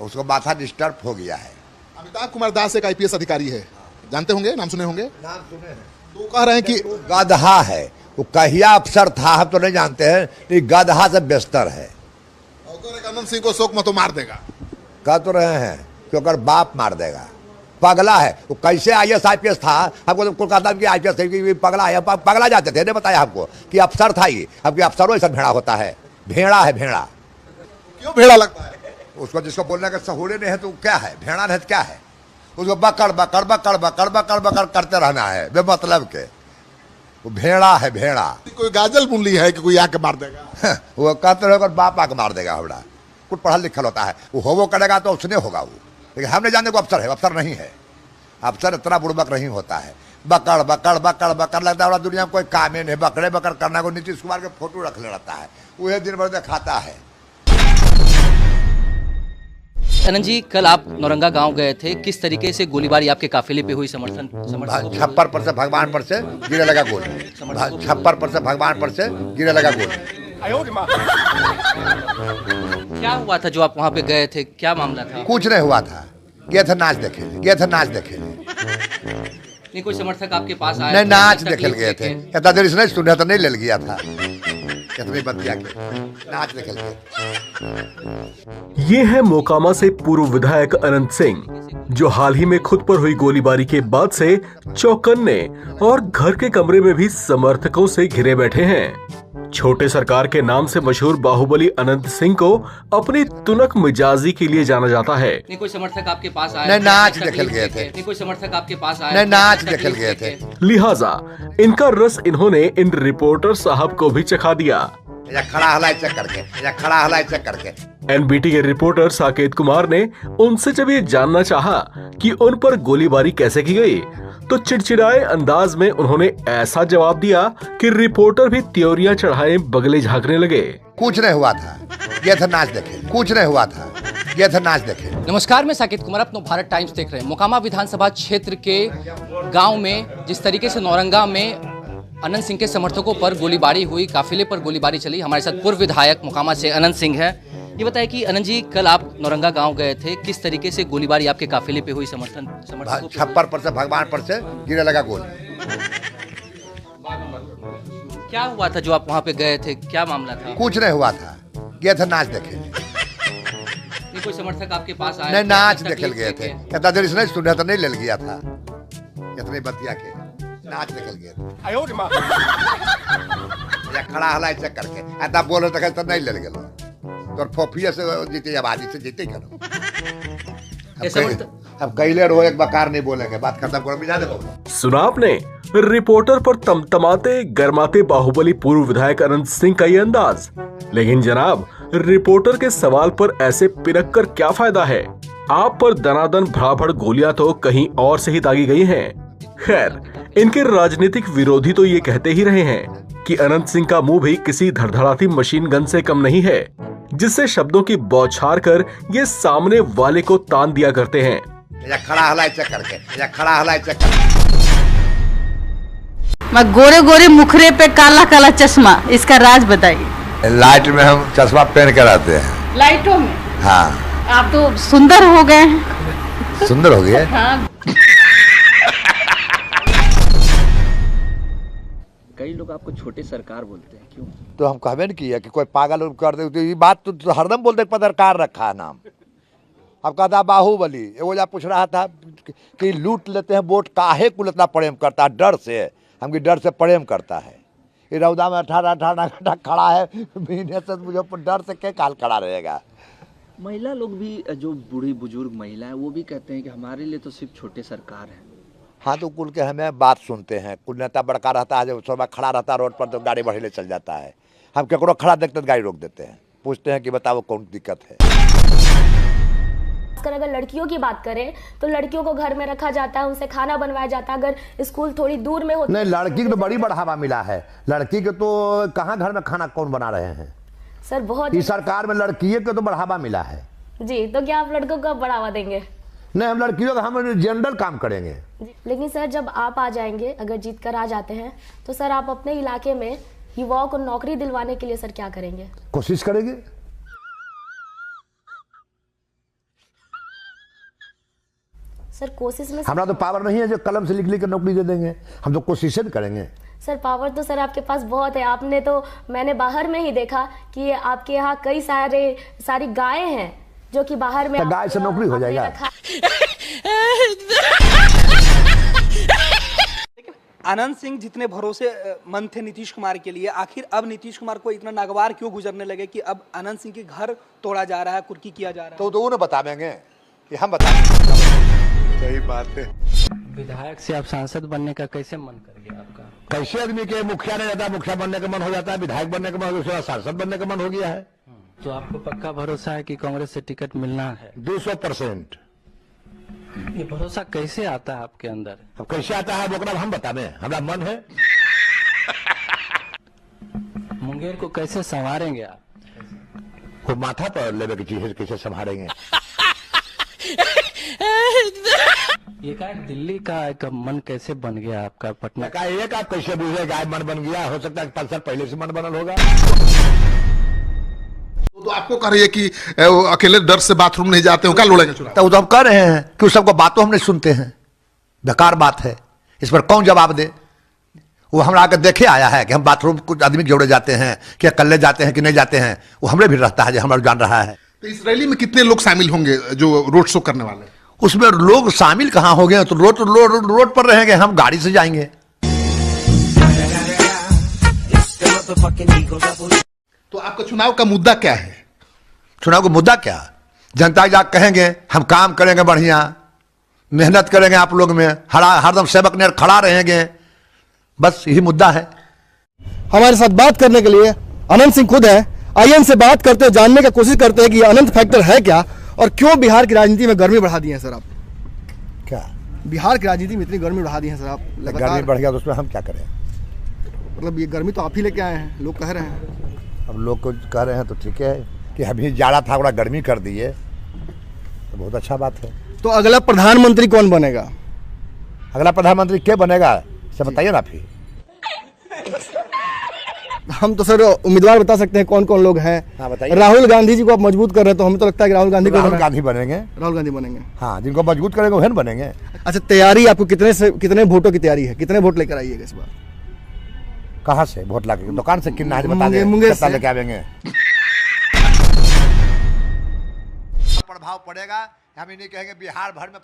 उसको माथा डिस्टर्ब हो गया है। अमिताभ कुमार दास एक आईपीएस अधिकारी है, जानते होंगे, नाम सुने होंगे। नाम सुने हैं। तो कह रहे हैं कि गधा है, वो कहिया अफसर था हम तो नहीं जानते हैं, लेकिन गधा से बेहतर है। अनंत सिंह को शोक मतो मार देगा, कह तो रहे हैं कि अगर बाप मार देगा। पगला है वो, कैसे आईएएस आईपीएस था, हमको तो कोलकाता की आईपीएस पगला है, पगला जाते थे, नहीं बताया हमको कि अफसर था ये। अब अफसरों ऐसा भेड़ा होता है, भेड़ा है भेड़ा। क्यों भेड़ा लगता है उसको? जिसको बोलने का सहूले नहीं है तो क्या है, भेड़ा नहीं तो क्या है? उसको बकड़ बकड़ बकड़ बकड़ बकड़ बकड़ करते रहना है बेमतलब के। वो भेड़ा है भेड़ा। कोई गाजल बुनली है कि कोई आके मार देगा। वो कहते रहे अगर बाप आके मार देगा हमरा। कुछ पढ़ा लिखल होता है, वो करेगा तो उसने होगा वो, लेकिन हमने जाने को अफसर है, अफसर नहीं है। अफसर इतना बुड़बक नहीं होता है। बकड़ बकड़ बकड़ बकड़ लगता है, दुनिया में कोई काम ही नहीं, बकड़े बकड़ करना को। नीतीश कुमार के फोटो रख ले रहता है, वह दिन भर दिखाता है। अनंत जी, कल आप नौरंगा गांव गए थे, किस तरीके से गोलीबारी आपके काफिले पे हुई? छप्पर पर से भगवान पर से गिरे लगा गोल, छप्पर पर से भगवान पर से गिरे लगा गोल। क्या हुआ था जो आप वहाँ पे गए थे, क्या मामला था? कुछ नहीं हुआ था, गए थे नाच देखे, गए थे नाच देखे। नहीं, कोई समर्थक आपके पास आया? नहीं, नाच देखे गए थे। इतना देर इसने सुना तो नहीं ले गया था, इतनी बतिया के नाच देखे गए। ये है मोकामा से पूर्व विधायक अनंत सिंह, जो हाल ही में खुद पर हुई गोलीबारी के बाद से चौकन्ने और घर के कमरे में भी समर्थकों से घिरे बैठे हैं। छोटे सरकार के नाम से मशहूर बाहुबली अनंत सिंह को अपनी तुनक मिजाजी के लिए जाना जाता है। नहीं, कोई समर्थक आपके पास आया? नहीं, नाच देखे गए थे। नहीं, कोई समर्थक आपके पास आया? नहीं, नाच देखे गए थे। लिहाजा इनका रस इन्होंने इन रिपोर्टर साहब को भी चखा दिया। खड़ा हलाई चेक करके, खड़ा हलाई चेक करके। एनबीटी के रिपोर्टर साकेत कुमार ने उनसे जब ये जानना चाहा कि उन पर गोलीबारी कैसे की गई, तो चिड़चिड़ाए अंदाज में उन्होंने ऐसा जवाब दिया कि रिपोर्टर भी त्योरियां चढ़ाए बगले झांकने लगे। कुछ नहीं हुआ था, ये था नाच देखे। कुछ नहीं हुआ था, ये था नाच देखे। नमस्कार, मैं साकेत कुमार, अपनो भारत टाइम्स देख रहे हैं। मोकामा विधानसभा क्षेत्र के गाँव में जिस तरीके से नौरंगा में अनंत सिंह के समर्थकों पर गोलीबारी हुई, काफिले पर गोलीबारी चली। हमारे साथ पूर्व विधायक मोकामा से अनंत सिंह है। ये बताया कि अनंत जी, कल आप नौरंगा गांव गए थे, किस तरीके से गोलीबारी आपके काफिले पे हुई? छप्पर पर से भगवान पर से गिरे लगा गोल। क्या हुआ था जो आप वहाँ पे गए थे, क्या मामला था? कुछ नहीं हुआ था, गए थे नाच देखे। नहीं, कोई समर्थक आपके पास आया? नहीं, नाच देखे गए थे। इतना देर इसने सुना तो नहीं ले गया था, इतनी बतिया के नाच देखे गए थे। खड़ा हलाई चेक करके ऐसा बोल रहे तो नहीं ले गए। तो फोफिया से जीते, आबादी से जीते करो। अब कैले रो एक बकार नहीं बोलेंगे, बात खत्म करो, मिला दो। सुना आपने रिपोर्टर पर तमतमाते गरमाते बाहुबली पूर्व विधायक अनंत सिंह का ये अंदाज। लेकिन जनाब, रिपोर्टर के सवाल पर ऐसे पिनक कर क्या फायदा है? आप पर दनादन भड़ाभड़ गोलियां तो कहीं और से ही दागी गई हैं। खैर, इनके राजनीतिक विरोधी तो ये कहते ही रहे हैं कि अनंत सिंह का मुंह भी किसी धड़धड़ाती मशीन गन से कम नहीं है, जिससे शब्दों की बौछार कर ये सामने वाले को तान दिया करते हैं। खड़ा हलाई चेक करके, खड़ा हलाई चेक करके। मैं गोरे गोरे मुखरे पे काला काला चश्मा, इसका राज बताइए। लाइट में हम चश्मा पहन कर आते हैं। लाइटों में? हाँ। आप तो सुंदर हो गए हैं। सुंदर हो गए? हाँ। कई लोग आपको छोटे सरकार बोलते हैं, क्यों? तो हम कहबे नहीं किया कि कोई पागल कर दे, तो ये बात तो हरदम बोलते पत्रकार रखा है नाम। अब कहता बाहुबली, वो जा पूछ रहा था कि लूट लेते हैं वोट, काहे को इतना प्रेम करता है? डर से, हमकी डर से प्रेम करता है। ये रौदा में 18 घंटा खड़ा है, महीने से मुझे डर से क्या काल खड़ा रहेगा। महिला लोग भी, जो बूढ़ी बुजुर्ग महिला है, वो भी कहते हैं कि हमारे लिए तो सिर्फ छोटे सरकार है। हाँ, तो कुल के हमें बात सुनते हैं। कुल नेता बड़का रहता है, जब सुबह खड़ा रहता है रोड पर तो गाड़ी बढ़े चल जाता है। हम केकरो खड़ा देखते तो गाड़ी रोक देते हैं, पूछते हैं कि बताओ कौन दिक्कत है। अगर लड़कियों की बात करें तो लड़कियों को घर में रखा जाता है, उनसे खाना बनवाया जाता है। अगर स्कूल थोड़ी दूर में हो, नहीं, लड़की को तो बड़ी बढ़ावा मिला है। लड़की के तो कहाँ घर में खाना कौन बना रहे हैं सर? बहुत इस सरकार में लड़कियों को तो बढ़ावा मिला है जी। तो क्या आप लड़कों को बढ़ावा देंगे? नहीं, हम लड़कियों का हम जनरल काम करेंगे। लेकिन सर, जब आप आ जाएंगे, अगर जीत कर आ जाते हैं, तो सर आप अपने इलाके में युवाओं को नौकरी दिलवाने के लिए सर क्या करेंगे? कोशिश करेंगे। सर कोशिश में हमारा तो पावर नहीं है जो कलम से लिख कर नौकरी दे देंगे, हम तो कोशिशें करेंगे। सर पावर तो सर आपके पास बहुत है। आपने तो, मैंने बाहर में ही देखा कि आपके यहाँ कई सारी गायें हैं जो कि बाहर में गाय से नौकरी हो जाएगा। आनंद सिंह जितने भरोसे मंद थे नीतीश कुमार के लिए, आखिर अब नीतीश कुमार को इतना नागवार क्यों गुजरने लगे कि अब आनंद सिंह के घर तोड़ा जा रहा है, कुर्की किया जा रहा है? तो वो ना बता देंगे कि हम बता देंगे। सही बात है। विधायक से आप सांसद बनने का कैसे मन कर गया आपका? कैसे आदमी के मुखिया नहीं रहता, मुखिया बनने का मन हो जाता है, विधायक बनने का मन हो गया, सांसद बनने का मन हो गया है। तो आपको पक्का भरोसा है कि कांग्रेस से टिकट मिलना है? 200%। ये भरोसा कैसे आता है आपके अंदर? अब कैसे आता है वो हम बता दें, हमारा मन है। मुंगेर को कैसे संवारेंगे आप? वो माथा पर लेवे की चीज कैसे संभालेंगे। ये का दिल्ली का एक मन कैसे बन गया आपका? पटना का एक आप कैसे बुझे गाय मन बन गया, हो सकता है 5 साल पहले से मन बनल होगा। तो आपको कह रही है कि वो अकेले डर से बाथरूम नहीं जाते हो, क्या लड़ेंगे चुनाव? तो हम कह रहे हैं कि उस सबको बातों हम नहीं सुनते हैं, बेकार बात है, इस पर कौन जवाब दे। वो हमरा आकर देखे आया है कि हम बाथरूम कुछ आदमी जोड़े जाते हैं कि अकेले जाते हैं कि नहीं जाते हैं, वो हमरे भी रहता है जो हमारा जान रहा है। तो इस रैली में कितने लोग शामिल होंगे जो रोड शो करने वाले? उसमें लोग शामिल कहाँ हो गए, तो रोड पर रहेंगे, हम गाड़ी से जाएंगे। तो आपका चुनाव का मुद्दा क्या है? चुनाव का मुद्दा क्या? जनता जाग कहेंगे हम काम करेंगे, बढ़िया मेहनत करेंगे, आप लोग में हरदम सेवक ने खड़ा रहेंगे, बस यही मुद्दा है। हमारे साथ बात करने के लिए अनंत सिंह खुद है। आइए इनसे बात करते हैं, जानने की कोशिश करते हैं कि अनंत फैक्टर है क्या और क्यों बिहार की राजनीति में गर्मी बढ़ा दी है सर आप? क्या बिहार की राजनीति में इतनी गर्मी बढ़ा दी है सर आप? गर्मी बढ़ गया तो उसमें हम क्या करें? मतलब ये गर्मी तो आप ही लेके आए हैं, लोग कह रहे हैं। अब लोग को कह रहे हैं तो ठीक है कि अभी जाड़ा था, थोड़ा गर्मी कर दिए तो बहुत अच्छा बात है। तो अगला प्रधानमंत्री कौन बनेगा? अगला प्रधानमंत्री क्या बनेगा सब बताइए ना। फिर हम तो सर उम्मीदवार बता सकते हैं कौन कौन लोग हैं। हाँ बताइए। राहुल गांधी जी को आप मजबूत कर रहे हैं तो हमें तो लगता है कि राहुल गांधी बनेंगे। राहुल गांधी बनेंगे। हाँ, जिनको मजबूत करेंगे वही बनेंगे। अच्छा, तैयारी आपको कितने वोटों की तैयारी है? कितने वोट लेकर आइएगा इस बार? कहाँ से वोट ला के? दुकान से कितना है बता दें, मुंगेर कितना से लेके आवेंगे। प्रभाव पड़ेगा, हम ये नहीं कहेंगे बिहार भर में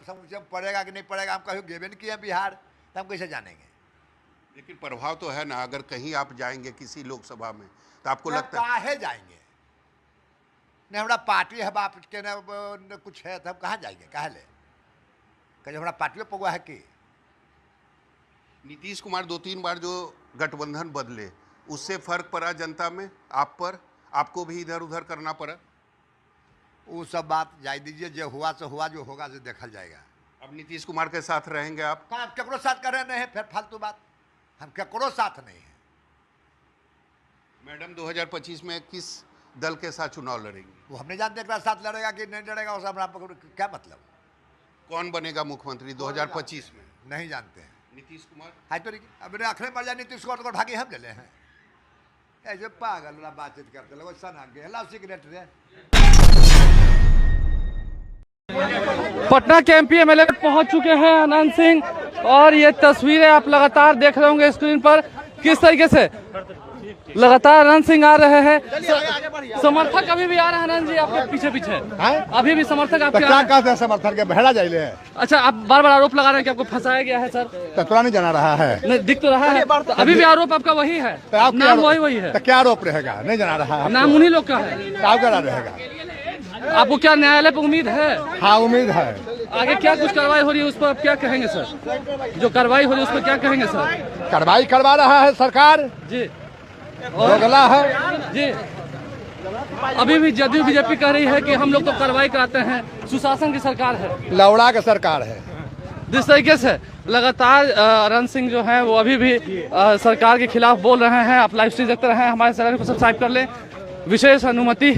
पड़ेगा कि नहीं पड़ेगा, हम कहीं गेबे नहीं किया बिहार, तो हम कैसे जानेंगे? लेकिन प्रभाव तो है ना। अगर कहीं आप जाएंगे किसी लोकसभा में तो आपको लगता है काहे जाएंगे? नहीं हमारा पार्टी है, बाप के न कुछ है तो हम कहाँ जाएंगे? काहे ले कहीं हमारा पार्टी में पगुआ है कि? नीतीश कुमार 2-3 बार जो गठबंधन बदले उससे फर्क पड़ा जनता में, आप पर? आपको भी इधर उधर करना पड़ा? वो सब बात जाए दीजिए, जो हुआ सो हुआ, जो होगा जो देखा जाएगा। अब नीतीश कुमार के साथ रहेंगे आप? कहाँ केकरो साथ कर रहे नहीं, फिर फालतू बात, हम केकरो साथ नहीं है। मैडम 2025 में किस दल के साथ चुनाव लड़ेंगे? वो हम नहीं जानते एक साथ लड़ेगा कि नहीं लड़ेगा, उससे हमारा क्या मतलब? कौन बनेगा मुख्यमंत्री 2025 में? नहीं जानते हैं। नीतीश कुमार है तो अब आखिर मर जाए नीतीश कुमार तो भागी हम ले हैं। ऐसे पागल वाला बातचीत करते लोग सन आगे लाओ सिगरेट रे। पटना के एमपी एमएलए पहुंच चुके हैं अनंत सिंह, और ये तस्वीरें आप लगातार देख रहे होंगे स्क्रीन पर किस तरीके से लगातार अनंत सिंह आ रहे हैं। समर्थक अभी भी आ रहे हैं अनंत जी आपके पीछे पीछे? अभी भी समर्थक आपके क्या कहते हैं? समर्थक के बहरा जाइले है। अच्छा, आप बार बार आरोप लगा रहे हैं कि आपको फंसाया गया है सर? तत्वा नहीं जाना रहा है, नहीं दिख तो रहा है। तो अभी भी आरोप आपका वही है, नाम वही है। तो क्या आरोप रहेगा? नहीं जाना रहा है, नाम उन्हीं लोग का है, रहेगा। आपको क्या न्यायालय पर उम्मीद है? हाँ उम्मीद है। आगे क्या कुछ कार्रवाई हो रही है उस पर आप क्या कहेंगे सर? जो कार्रवाई हो रही है उस पर क्या कहेंगे सर? कार्रवाई करवा रहा है सरकार जी, दोगला है जी। अभी भी जदयू बीजेपी कह रही है कि हम लोग तो कार्रवाई कराते हैं, सुशासन की सरकार है, लौड़ा की सरकार है। जिस तरीके से लगातार अनंत सिंह जो हैं वो अभी भी सरकार के खिलाफ बोल रहे हैं। आप लाइव स्ट्रीम देखते रहे, हमारे चैनल को सब्सक्राइब कर लें। विशेष अनुमति